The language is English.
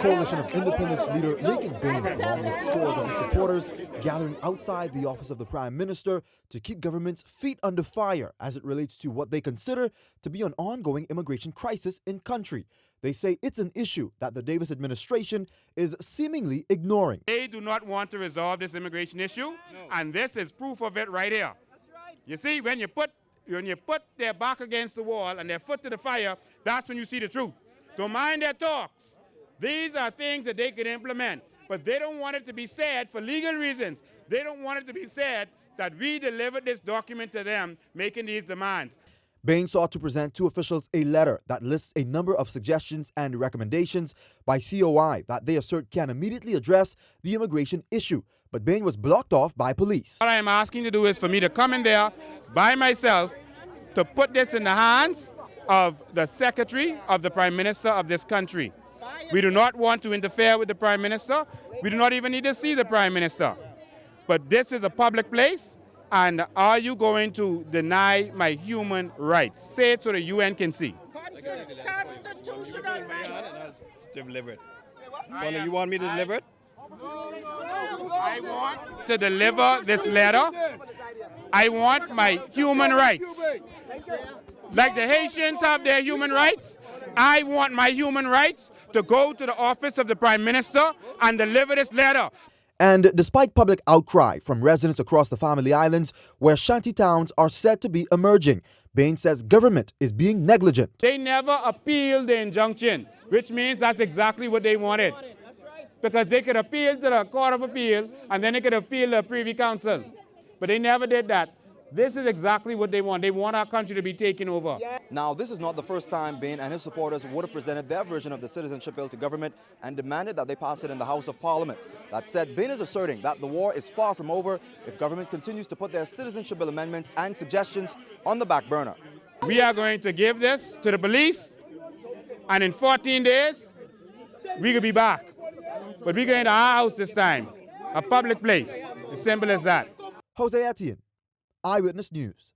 Coalition of Independence leader Lincoln Bain, along with scores of his supporters, gathering outside the office of the Prime Minister to keep government's feet under fire as it relates to what they consider to be an ongoing immigration crisis in country. They say it's an issue that the Davis administration is seemingly ignoring. They do not want to resolve this immigration issue, and this is proof of it right here. You see, when you put their back against the wall and their foot to the fire, that's when you see the truth. Don't mind their talks. These are things that they can implement, but they don't want it to be said for legal reasons. They don't want it to be said that we delivered this document to them making these demands. Bain sought to present to officials a letter that lists a number of suggestions and recommendations by COI that they assert can immediately address the immigration issue, but Bain was blocked off by police. What I am asking to do is for me to come in there by myself to put this in the hands of the Secretary of the Prime Minister of this country. We do not want to interfere with the Prime Minister. We do not even need to see the Prime Minister. But this is a public place, and are you going to deny my human rights? Say it so the UN can see. Constitutional rights. Deliver it. You want me to deliver it? I want to deliver this letter. I want my human rights. Like the Haitians have their human rights, I want my human rights to go to the office of the Prime Minister and deliver this letter. And despite public outcry from residents across the Family Islands, where shanty towns are said to be emerging, Bain says government is being negligent. They never appealed the injunction, which means that's exactly what they wanted. Because they could appeal to the Court of Appeal, and then they could appeal to the Privy Council. But they never did that. This is exactly what they want. They want our country to be taken over. Now, this is not the first time Bain and his supporters would have presented their version of the citizenship bill to government and demanded that they pass it in the House of Parliament. That said, Bain is asserting that the war is far from over if government continues to put their citizenship bill amendments and suggestions on the back burner. We are going to give this to the police, and in 14 days, we could be back. But we're going to our house this time, a public place. As simple as that. Jose Etienne, Eyewitness News.